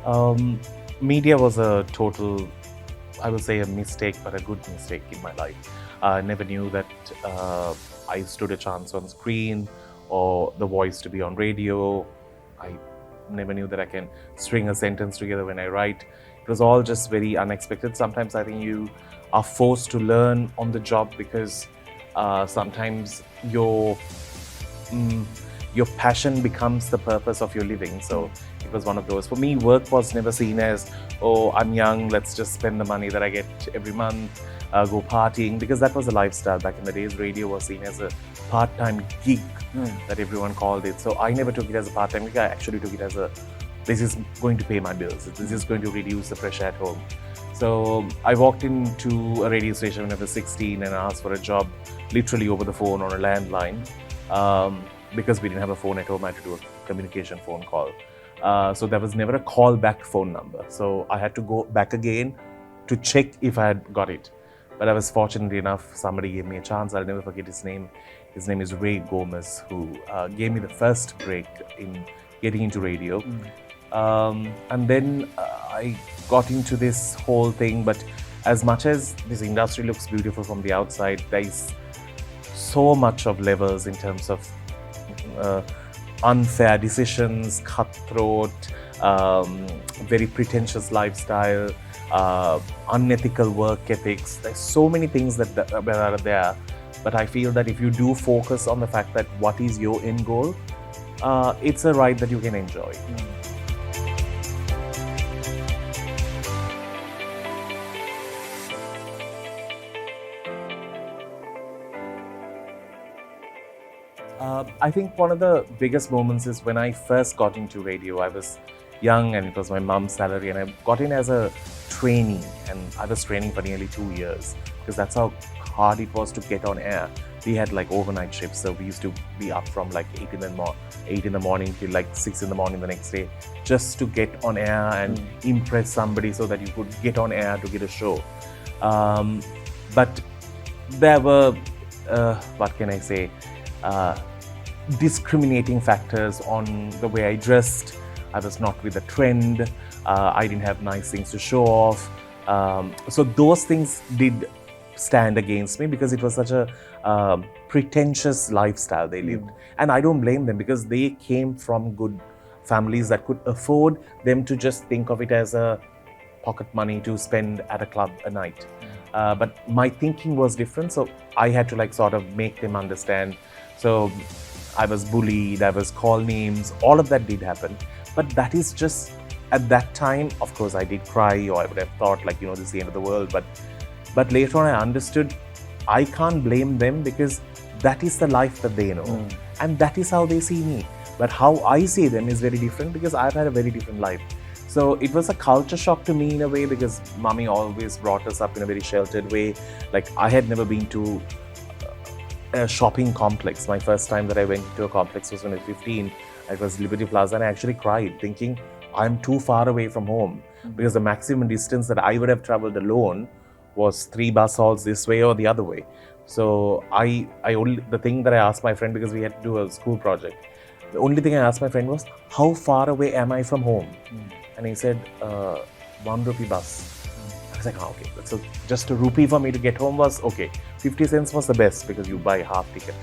Um, Media was a total, I would say, a mistake, but a good mistake in my life. I never knew that I stood a chance on screen or the voice to be on radio. I never knew that I can string a sentence together when I write. It was all just very unexpected. Sometimes I think you are forced to learn on the job because sometimes your passion becomes the purpose of your living. So it was one of those. For me, work was never seen as, oh, I'm young, let's just spend the money that I get every month, go partying, because that was a lifestyle. Back in the days, radio was seen as a part-time gig that everyone called it. So I never took it as a part-time gig. I actually took it as this is going to pay my bills. This is going to reduce the pressure at home. So I walked into a radio station when I was 16 and asked for a job literally over the phone on a landline. Because we didn't have a phone at home, I had to do a communication phone call. So there was never a callback phone number. So I had to go back again to check if I had got it. But I was fortunate enough, somebody gave me a chance. I'll never forget his name. His name is Ray Gomez, who gave me the first break in getting into radio. And then I got into this whole thing. But as much as this industry looks beautiful from the outside, there is so much of levels in terms of unfair decisions, cutthroat, very pretentious lifestyle, unethical work ethics. There's so many things that are there. But I feel that if you do focus on the fact that what is your end goal, it's a ride that you can enjoy. I think one of the biggest moments is when I first got into radio. I was young and it was my mom's salary, and I got in as a trainee, and I was training for nearly 2 years because that's how hard it was to get on air. We had like overnight shifts, so we used to be up from like 8 in the morning till like 6 in the morning the next day just to get on air and impress somebody so that you could get on air to get a show. But there were, what can I say, discriminating factors on the way I dressed. I was not with the trend. I didn't have nice things to show off. So those things did stand against me because it was such a pretentious lifestyle they lived. And I don't blame them because they came from good families that could afford them to just think of it as a pocket money to spend at a club a night. But my thinking was different, so I had to like sort of make them understand. So I was bullied, I was called names, all of that did happen. But that is just, at that time, of course I did cry, or I would have thought like, this is the end of the world. But later on I understood I can't blame them because that is the life that they know. And that is how they see me. But how I see them is very different because I've had a very different life. So it was a culture shock to me in a way because mommy always brought us up in a very sheltered way. Like I had never been to a shopping complex. My first time that I went to a complex was when I was 15. It was Liberty Plaza, and I actually cried thinking I'm too far away from home because the maximum distance that I would have traveled alone was 3 bus halls this way or the other way. So the thing that I asked my friend, because we had to do a school project, the only thing I asked my friend was, how far away am I from home? And he said, 1 rupee bus. I was like, okay. So just a rupee for me to get home was okay. 50 cents was the best because you buy half ticket.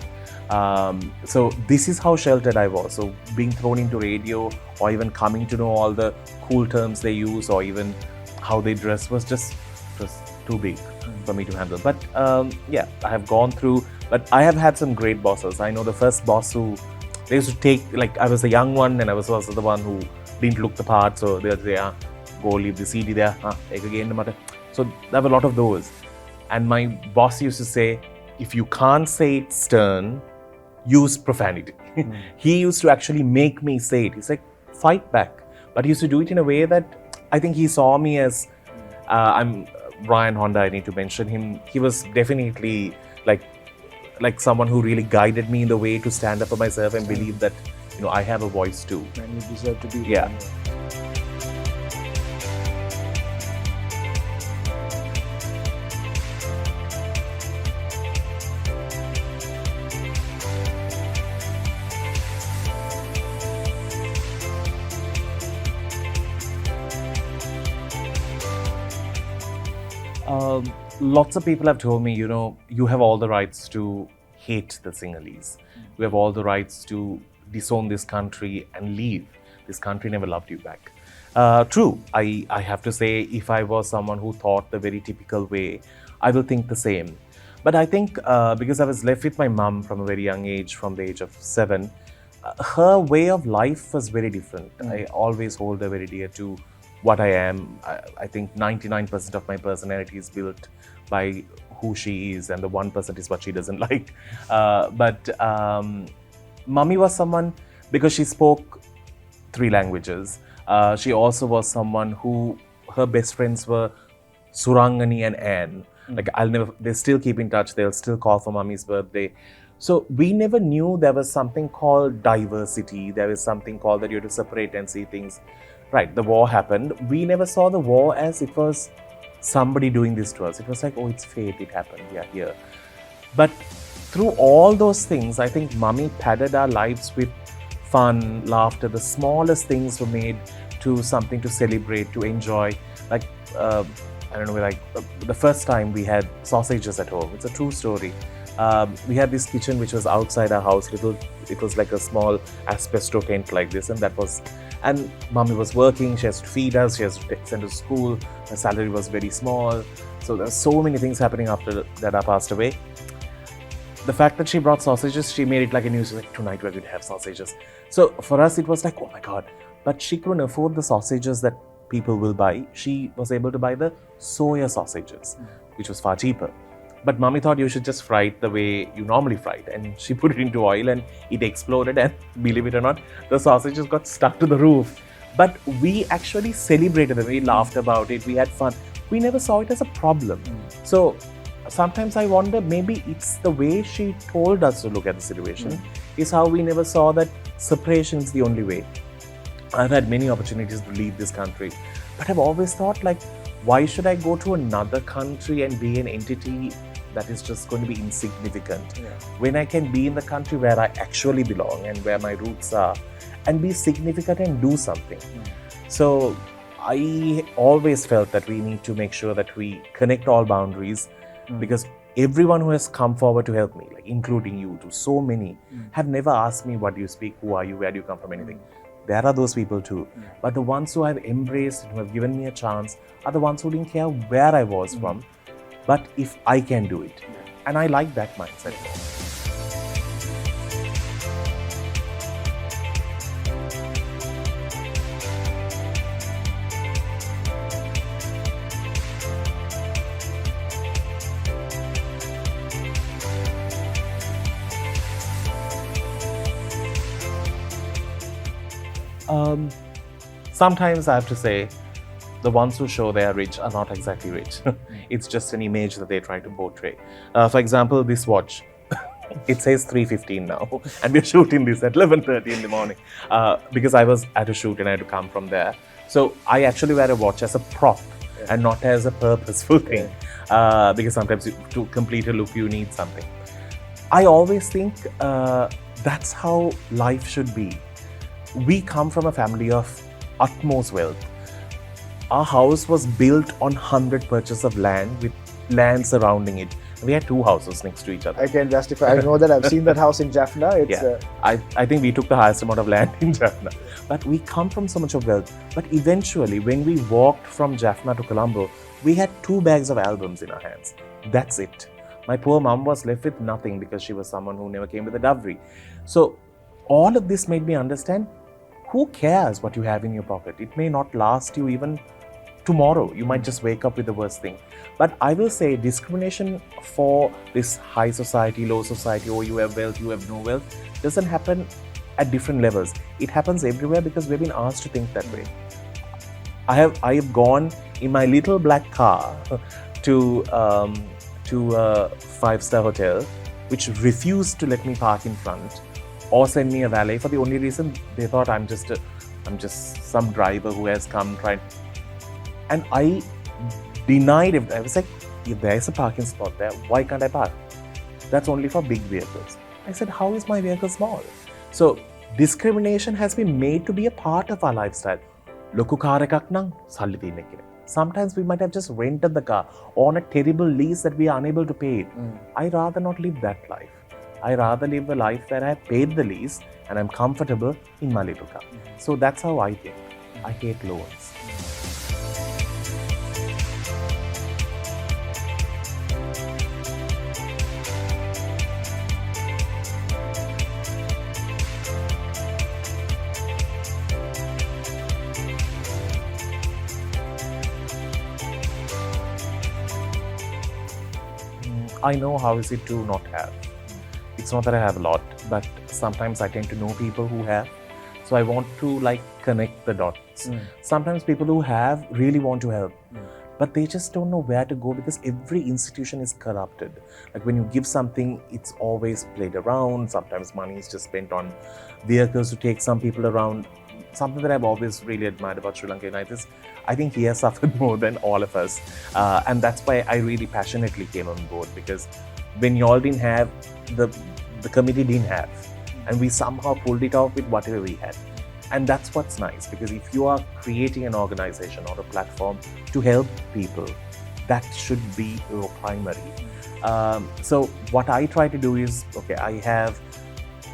So this is how sheltered I was. So being thrown into radio or even coming to know all the cool terms they use or even how they dress was just too big for me to handle. But yeah, I have gone through, but I have had some great bosses. I know the first boss who, they used to take, like I was the young one and I was also the one who didn't look the part. So they would say, go leave the CD there, take again. So there were a lot of those. And my boss used to say, if you can't say it stern, use profanity. He used to actually make me say it. He's like, fight back. But he used to do it in a way that I think he saw me as, I'm Brian Honda, I need to mention him. He was definitely like someone who really guided me in the way to stand up for myself and believe that, I have a voice too. And you deserve to be there. Lots of people have told me, you have all the rights to hate the Sinhalese. You have all the rights to disown this country and leave. This country never loved you back. True, I have to say, if I was someone who thought the very typical way, I will think the same. But I think because I was left with my mum from a very young age, from the age of 7, her way of life was very different. I always hold her very dear to what I am. I think 99% of my personality is built by who she is, and the 1% is what she doesn't like. But Mummy was someone, because she spoke 3 languages, she also was someone who, her best friends were Surangani and Anne. Like, they still keep in touch, they'll still call for Mummy's birthday. So we never knew there was something called diversity, there was something called that you have to separate and see things. Right, the war happened. We never saw the war as it was somebody doing this to us. It was like, oh, it's fate, it happened, we are here. But through all those things, I think Mummy padded our lives with fun, laughter. The smallest things were made to something to celebrate, to enjoy. Like, the first time we had sausages at home. It's a true story. We had this kitchen which was outside our house. It was like a small asbestos tent like this, and Mummy was working. She has to feed us. She has to send us to school. Her salary was very small. So there's so many things happening after that I passed away. The fact that she brought sausages, she made it like a news. Like, tonight we're going to have sausages. So for us, it was like, oh my God. But she couldn't afford the sausages that people will buy. She was able to buy the soya sausages, which was far cheaper. But Mummy thought you should just fry it the way you normally fry it. And she put it into oil and it exploded. And believe it or not, the sausages got stuck to the roof. But we actually celebrated them. We laughed about it. We had fun. We never saw it as a problem. So sometimes I wonder, maybe it's the way she told us to look at the situation is how we never saw that separation is the only way. I've had many opportunities to leave this country, but I've always thought, like, why should I go to another country and be an entity that is just going to be insignificant when I can be in the country where I actually belong and where my roots are and be significant and do something. So I always felt that we need to make sure that we connect all boundaries, because everyone who has come forward to help me, like including you, to so many, have never asked me, what do you speak, who are you, where do you come from, anything. There are those people too. But the ones who I've embraced, who have given me a chance, are the ones who didn't care where I was from, but if I can do it. And I like that mindset. Sometimes I have to say, the ones who show they are rich are not exactly rich. It's just an image that they try to portray. For example, this watch, it says 3:15 now, and we're shooting this at 11:30 in the morning because I was at a shoot and I had to come from there. So I actually wear a watch as a prop and not as a purposeful thing, because sometimes to complete a look, you need something. I always think that's how life should be. We come from a family of utmost wealth. Our house was built on 100 purchase of land with land surrounding it. We had 2 houses next to each other. I can justify. I know that I've seen that house in Jaffna. I think we took the highest amount of land in Jaffna. But we come from so much of wealth. But eventually, when we walked from Jaffna to Colombo, we had 2 bags of albums in our hands. That's it. My poor mum was left with nothing because she was someone who never came with a dowry. So all of this made me understand, who cares what you have in your pocket? It may not last you even tomorrow. You might just wake up with the worst thing. But I will say, discrimination for this high society, low society, oh, you have wealth, you have no wealth, doesn't happen at different levels. It happens everywhere because we've been asked to think that way. I have gone in my little black car to a 5-star hotel, which refused to let me park in front or send me a valet, for the only reason they thought I'm just some driver who has come tried. And I denied it. I was like, if there's a parking spot there, why can't I park? That's only for big vehicles. I said, how is my vehicle small? So discrimination has been made to be a part of our lifestyle. Loku car එකක් නම් සල්ලි තියෙන කෙනෙක්. Sometimes we might have just rented the car on a terrible lease that we are unable to pay it. I rather not live that life. I rather live a life where I have paid the lease and I'm comfortable in my little car. So that's how I think. I hate loans. I know how is it to not have. It's not that I have a lot, but sometimes I tend to know people who have. So I want to connect the dots. Sometimes people who have really want to help, but they just don't know where to go because every institution is corrupted. Like when you give something, it's always played around. Sometimes money is just spent on vehicles to take some people around. Something that I've always really admired about Sri Lanka Unites is I think he has suffered more than all of us. And that's why I really passionately came on board, because when y'all didn't have, the committee didn't have. And we somehow pulled it off with whatever we had. And that's what's nice, because if you are creating an organization or a platform to help people, that should be your primary. So what I try to do is, okay, I have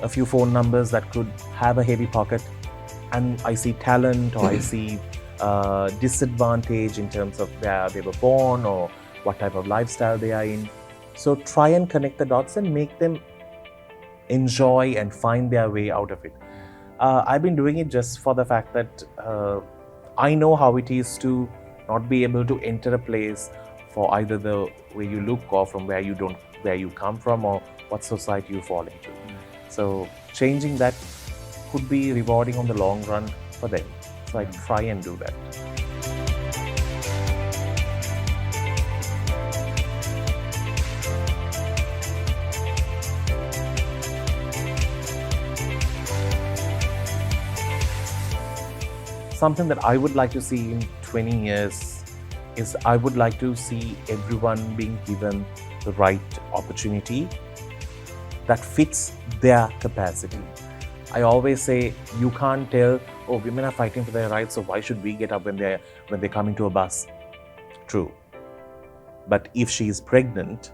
a few phone numbers that could have a heavy pocket, and I see talent or I see disadvantage in terms of where they were born or what type of lifestyle they are in. So try and connect the dots and make them enjoy and find their way out of it. I've been doing it just for the fact that I know how it is to not be able to enter a place for either the way you look or from where you come from or what society you fall into. So changing that could be rewarding on the long run for them. So I try and do that. Something that I would like to see in 20 years is I would like to see everyone being given the right opportunity that fits their capacity. I always say you can't tell, oh, women are fighting for their rights, so why should we get up when they come into a bus? True. But if she is pregnant,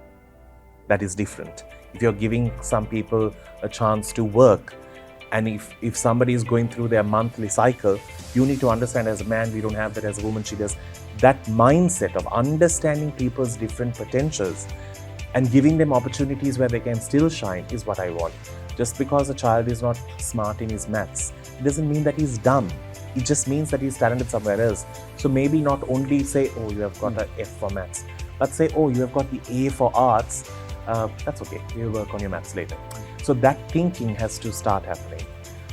that is different. If you're giving some people a chance to work, and if somebody is going through their monthly cycle, you need to understand, as a man, we don't have that, as a woman, she does. That mindset of understanding people's different potentials and giving them opportunities where they can still shine is what I want. Just because a child is not smart in his maths, it doesn't mean that he's dumb. It just means that he's talented somewhere else. So maybe not only say, oh, you have got an F for maths, but say, oh, you have got the A for arts. That's okay, we'll work on your maths later. So that thinking has to start happening.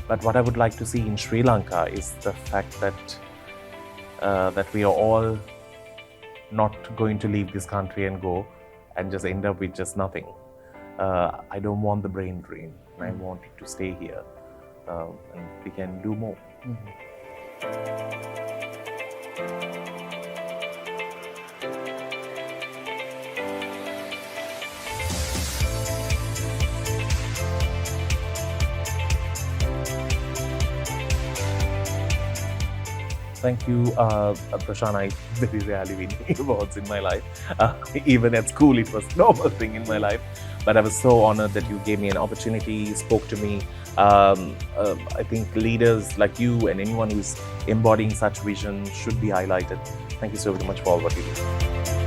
But what I would like to see in Sri Lanka is the fact that that we are all not going to leave this country and go and just end up with just nothing. I don't want the brain drain. I want it to stay here, and we can do more. Thank you, Prashant. I very rarely win awards in my life. Even at school, it was a normal thing in my life. But I was so honored that you gave me an opportunity, spoke to me. I think leaders like you and anyone who's embodying such vision should be highlighted. Thank you so very much for all what you do.